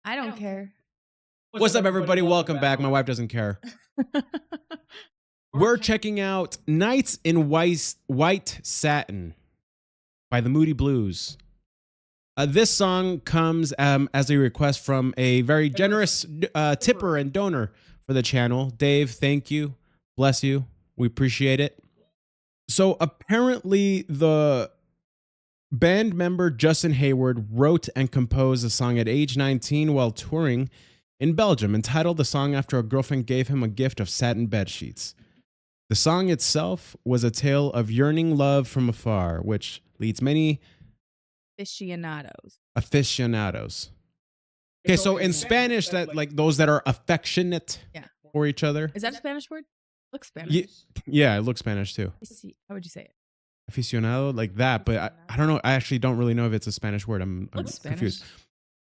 I don't care. What's up, everybody? Welcome back. My wife doesn't care. We're checking out Nights in White Satin by the Moody Blues. This song comes as a request from a very generous tipper and donor for the channel. Dave, thank you. Bless you. We appreciate it. So apparently the band member Justin Hayward wrote and composed a song at age 19 while touring in Belgium, entitled the song after a girlfriend gave him a gift of satin bed sheets. The song itself was a tale of yearning love from afar, which leads many aficionados. Okay, so in Spanish, that like those that are affectionate for each other. Is that a Spanish word? Looks Spanish. Yeah, it looks Spanish too. How would you say it? Aficionado, like that, but I don't know. I actually don't really know if it's a Spanish word. I'm confused.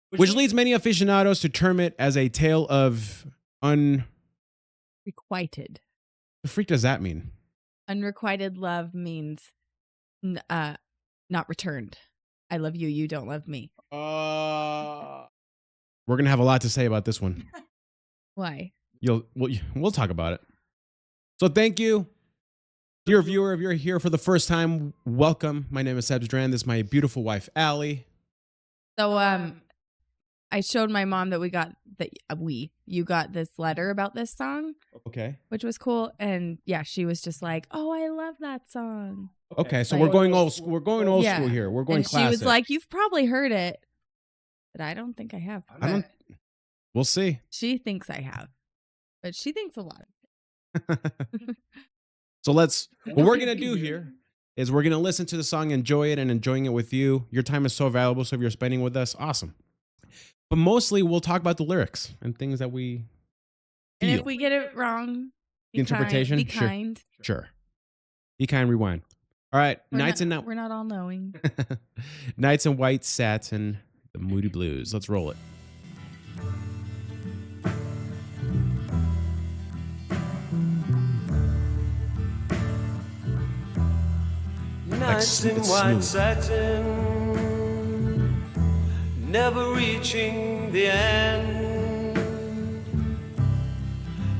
Which leads many aficionados to term it as a tale of Requited. The freak does that mean? Unrequited love means not returned. I love you, you don't love me. We're gonna have a lot to say about this one. Why? We'll talk about it. So thank you, dear viewer. If you're here for the first time, welcome. My name is Sebs Duran. This is my beautiful wife, Allie. So I showed my mom that you got this letter about this song. Okay. Which was cool. And yeah, she was just like, "Oh, I love that song." Okay, so we're going old school. We're going old school here. We're going classic. She was like, "You've probably heard it." But I don't think I have. We'll see. She thinks I have. But she thinks a lot. So what we're going to do here is we're going to listen to the song, enjoy it, and enjoying it with you. Your time is so valuable, so if you're spending with us, awesome. But mostly we'll talk about the lyrics and things that we feel. And if we get it wrong, be kind. Sure. Be kind, rewind. All right. We're not all knowing. Nights in White Satin, the Moody Blues. Let's roll it. Nights in white satin, never reaching the end.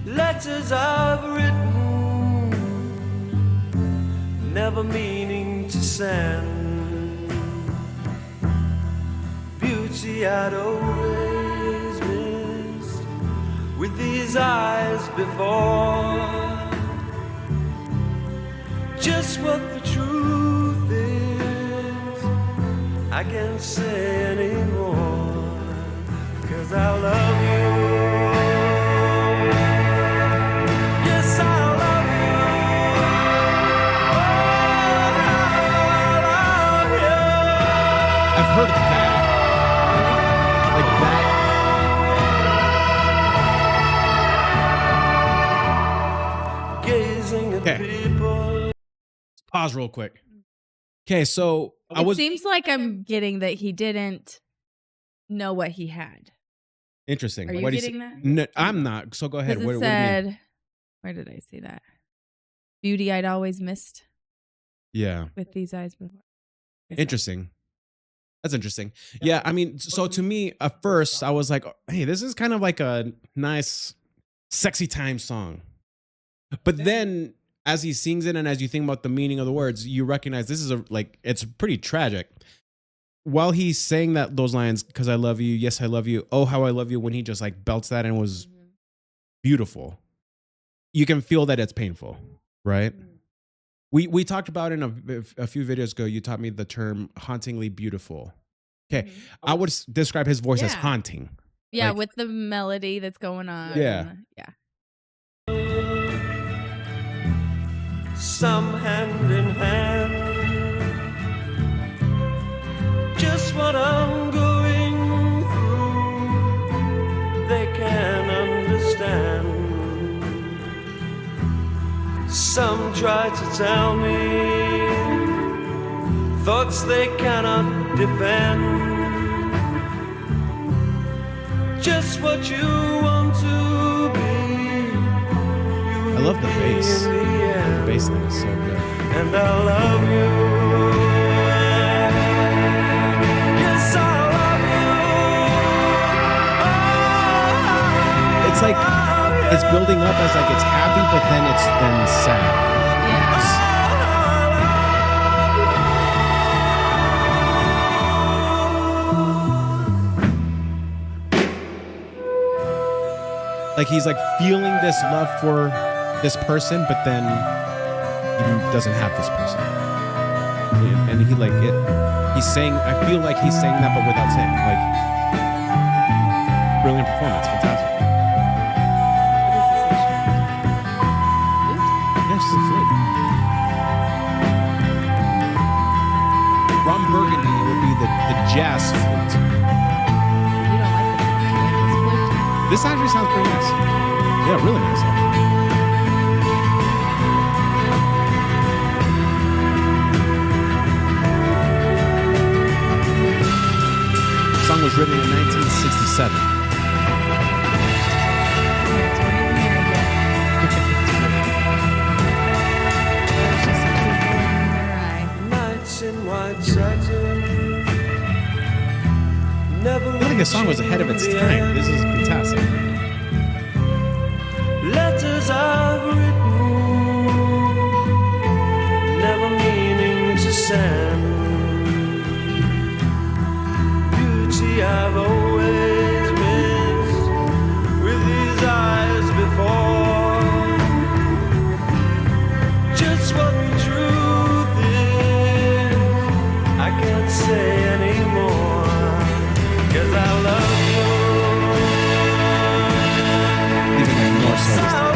Letters I've written, never meaning to send. Beauty I'd always missed with these eyes before. Just what the truth is, I can't say anymore, 'cause I love you. Yes, I love you. Oh, I love you. I've heard that. Like that. Gazing at people. Pause real quick. Okay, so it seems like I'm getting that he didn't know what he had. Interesting. Are you getting that? No, I'm not. So go ahead. What said, where did I see that? Beauty I'd always missed. Yeah. With these eyes before. Interesting. That's interesting. Yeah, I mean, so to me, at first, I was like, hey, this is kind of like a nice, sexy time song. But then as he sings it and as you think about the meaning of the words, you recognize this is it's pretty tragic. While he's saying those lines, 'cause I love you, yes, I love you, oh, how I love you, when he just like belts that and was beautiful, you can feel that it's painful, right? We talked about in a few videos ago, you taught me the term hauntingly beautiful. Okay, I would describe his voice as haunting. Yeah, like, with the melody that's going on. Yeah. Some hand in hand, just what I'm going through, they can understand. Some try to tell me thoughts they cannot defend. Just what you want to be. I love the bass. The bass line is so good. And I love you. Yes, I love you. Oh, it's like it's building up as like it's happy, but then it's then sad. Like he's like feeling this love for this person, but then he doesn't have this person, and he like it. He's saying, I feel like he's saying that, but without saying. Like, brilliant performance, fantastic. Yes, it's a flute. Ron Burgundy would be the jazz flute. You don't like this flute? This actually sounds pretty nice. Yeah, really nice. Actually. The song was written in 1967. Nights in white satin. Never I feel like the song was ahead of its time. This is fantastic. Letters I've written, never meaning to send. Beauty I've always missed with these eyes before. Just what the truth is, I can't say anymore. 'Cause I love you. Even like more so this time.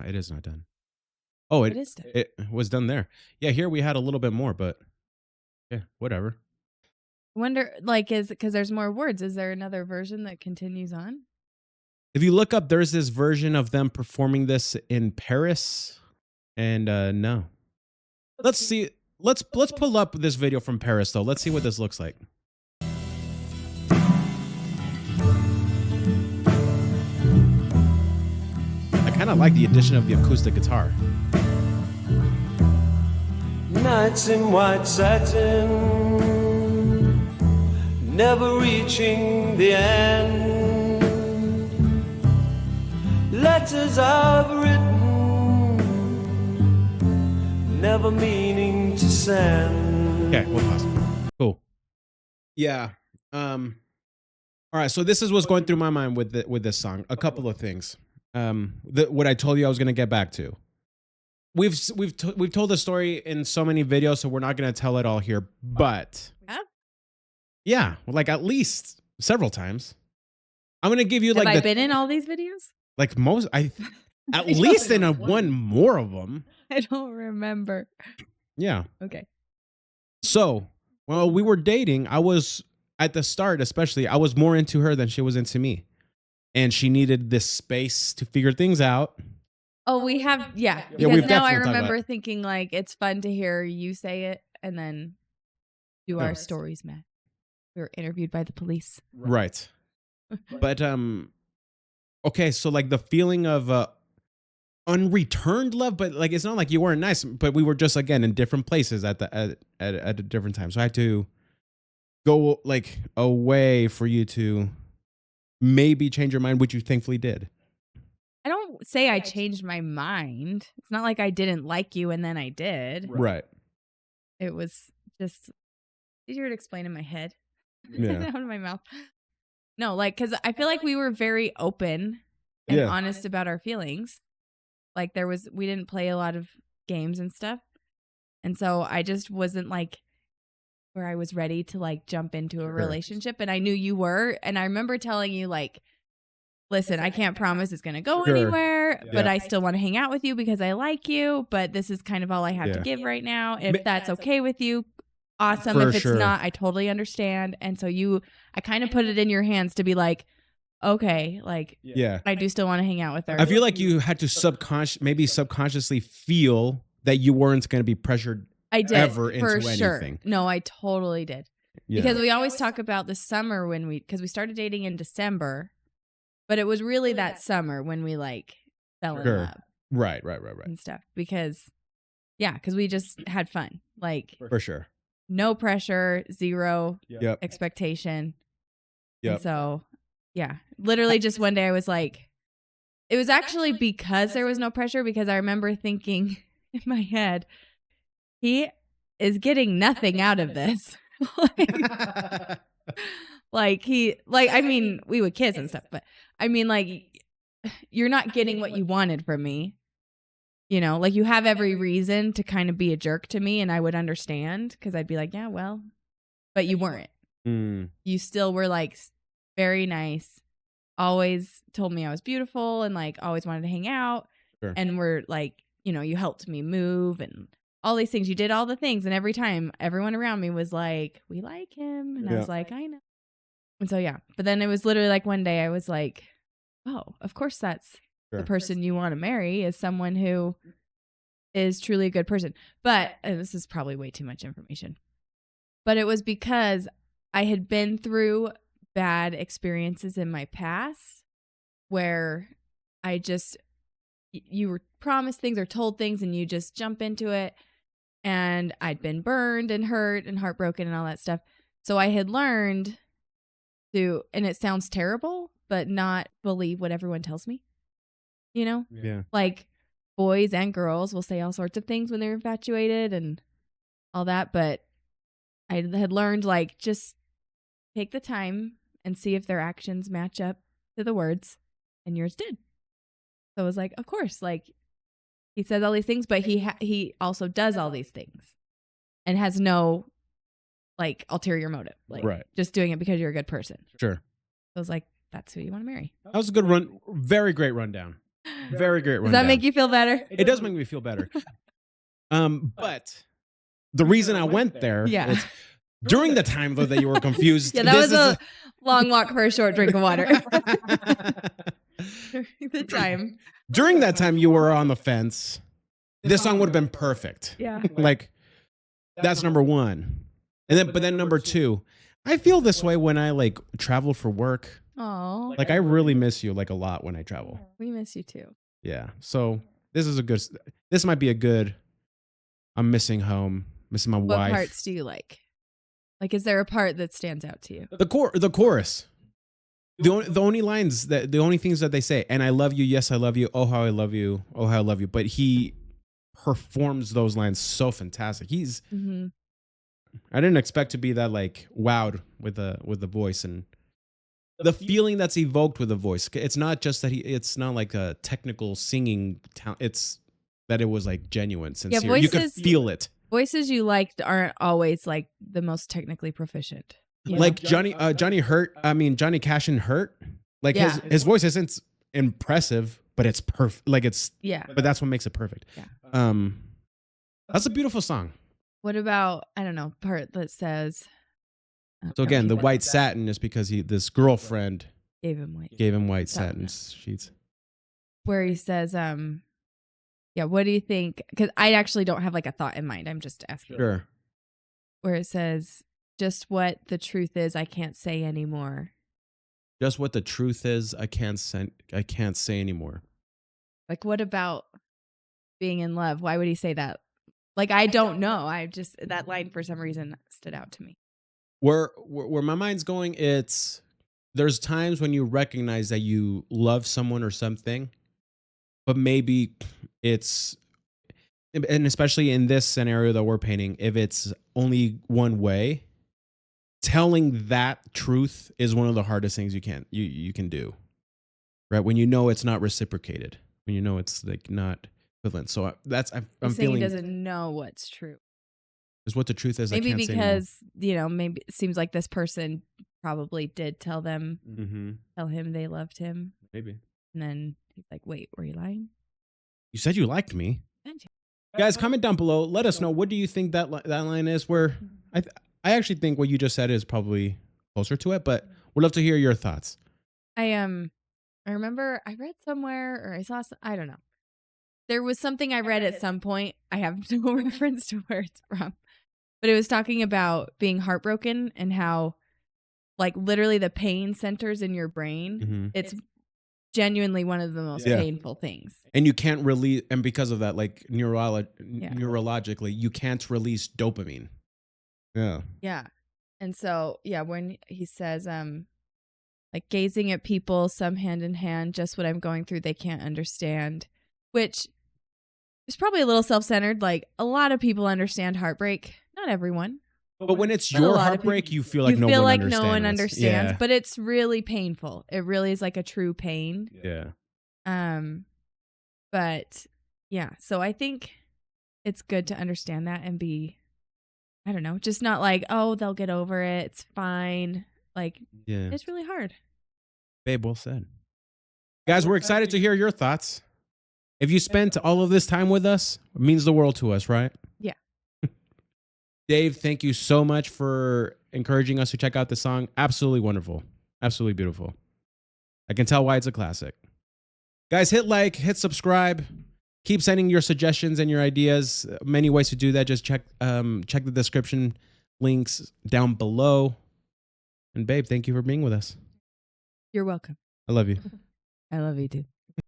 It is not done. Oh, It is done. It was done there. Yeah, here we had a little bit more, but yeah, whatever. I wonder, like, is because there's more words. Is there another version that continues on? If you look up, there's this version of them performing this in Paris, and no. Let's see. Let's pull up this video from Paris though. Let's see what this looks like. I kind of like the addition of the acoustic guitar. Nights in white satin, never reaching the end. Letters I've written, never meaning to send. Okay, we'll pause. Cool. Yeah. All right. So this is what's going through my mind with this song. A couple of things. What I told you I was going to get back to. We've told the story in so many videos, so we're not going to tell it all here. But yeah, like at least several times. I'm going to give you Have like. I been in all these videos? Like most, at least in one more of them. I don't remember. Yeah. Okay. So, well, we were dating. I was at the start, especially. I was more into her than she was into me. And she needed this space to figure things out. Oh, we have, yeah. Yeah, Because we've now I definitely talked about remember it. thinking like it's fun to hear you say it and then do our stories, Matt. We were interviewed by the police. Right. But okay, so like the feeling of unreturned love, but like it's not like you weren't nice, but we were just again in different places at a different time. So I had to go like away for you to maybe change your mind, which you thankfully did. I don't say I changed my mind. It's not like I didn't like you and then I did. Right. It was just easier to explain in my head Yeah. than out of my mouth. No, like, because I feel like we were very open and Yeah. honest about our feelings. Like we didn't play a lot of games and stuff. And so I just wasn't like where I was ready to like jump into a relationship. And I knew you were. And I remember telling you like listen, I can't promise it's going to go Sure. anywhere, but Yeah. I still want to hang out with you because I like you, but this is kind of all I have to Yeah. give right now. If that's okay with you, awesome. For If it's sure. not, I totally understand. And so I kind of put it in your hands to be like, okay, like Yeah. I do still want to hang out with her. I feel like you had to subconsciously feel that you weren't going to be pressured I did ever for into sure. anything. No, I totally did. Yeah. Because we always talk about the summer because we started dating in December, but it was really that summer when we like fell in Sure. love Right. and stuff. Because we just had fun. Like For sure. no pressure, zero Yep. expectation. Yep. And so, yeah, literally just one day I was like, it was actually because there was no pressure, because I remember thinking in my head, he is getting nothing out of this. I mean, we would kiss and stuff, but I mean, like, you're not getting what you wanted from me. You know, like you have every reason to kind of be a jerk to me, and I would understand because I'd be like, yeah, well, but you weren't. You still were like very nice, always told me I was beautiful and like always wanted to hang out. Sure. And were like, you know, you helped me move and all these things. You did all the things. And every time everyone around me was like, we like him. And I was like, I know. And so, yeah. But then it was literally like one day I was like, oh, of course that's the person you want to marry, is someone who is truly a good person. But this is probably way too much information. But it was because I had been through bad experiences in my past where you were promised things or told things and you just jump into it. And I'd been burned and hurt and heartbroken and all that stuff. So I had learned to, and it sounds terrible, but not believe what everyone tells me. You know? Yeah. Like boys and girls will say all sorts of things when they're infatuated and all that. But I had learned, like, just take the time and see if their actions match up to the words. And yours did. So I was like, of course, like, he says all these things, but he also does all these things and has no, like, ulterior motive. Like, just doing it because you're a good person. Sure. So I was like, that's who you want to marry. That was a good run. Very great rundown. Very great rundown. Does that make you feel better? It does make me feel better. But the reason I went there is during the time, though, that you were confused. Yeah, that was a long walk for a short drink of water. The time. During that time you were on the fence, this song would have been perfect. Yeah. Like, that's number one. But then number two, I feel this way when I like travel for work. Oh. Like, I really miss you like a lot when I travel. We miss you too. Yeah. So this might be a good, I'm missing home, missing my What wife. parts do you like? Like, is there a part that stands out to you? The chorus. The only lines the only things that they say, and I love you, yes I love you, oh how I love you, oh how I love you. But he performs those lines so fantastic. He's I didn't expect to be that like wowed with the voice and the feeling that's evoked with the voice. It's not just that it's not like a technical singing talent. It's that it was like genuine, sincere. You could feel it. Voices you liked aren't always like the most technically proficient. Like Johnny Cash in Hurt. Like his voice isn't impressive, but it's perfect. Like it's but that's what makes it perfect. Yeah. That's a beautiful song. What about, I don't know, part that says so again, the White Satin is because this girlfriend gave him white satin sheets. Where he says, what do you think? Because I actually don't have like a thought in mind. I'm just asking. Sure. Where it says, just what the truth is, I can't say anymore. Just what the truth is, I can't say anymore. Like, what about being in love? Why would he say that? Like, I don't know. That line for some reason stood out to me. Where my mind's going, there's times when you recognize that you love someone or something, but maybe and especially in this scenario that we're painting, if it's only one way, telling that truth is one of the hardest things you can do, right? When you know it's not reciprocated, when you know it's like not equivalent. So I'm feeling he doesn't know what's true. Is what the truth is. Maybe I can't because say maybe it seems like this person probably did tell him they loved him. Maybe. And then he's like, wait, were you lying? You said you liked me. Didn't you? Guys, comment down below. Let us know. What do you think that line is? Where I actually think what you just said is probably closer to it, but we'd love to hear your thoughts. I remember I read somewhere or I saw I don't know. There was something I read at some point. I have no reference to where it's from. But it was talking about being heartbroken and how like literally the pain centers in your brain. It's genuinely one of the most painful things. And you can't release, and because of that, like neurologically, you can't release dopamine. Yeah. Yeah. And so, yeah, when he says, like gazing at people, some hand in hand, just what I'm going through, they can't understand, which is probably a little self-centered. Like a lot of people understand heartbreak. Not everyone. But when it's your heartbreak, you feel like no one understands. Yeah. But it's really painful. It really is like a true pain. Yeah. But yeah, so I think it's good to understand that and be, I don't know, just not like, oh, they'll get over it. It's fine. Like, it's really hard. Babe, well said. Guys, we're excited to hear your thoughts. If you spent all of this time with us, it means the world to us, right? Yeah. Dave, thank you so much for encouraging us to check out the song. Absolutely wonderful. Absolutely beautiful. I can tell why it's a classic. Guys, hit like, hit subscribe. Keep sending your suggestions and your ideas. Many ways to do that. Just check the description links down below. And babe, thank you for being with us. You're welcome. I love you. I love you too.